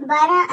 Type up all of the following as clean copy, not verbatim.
12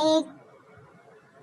1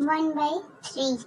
1/3۔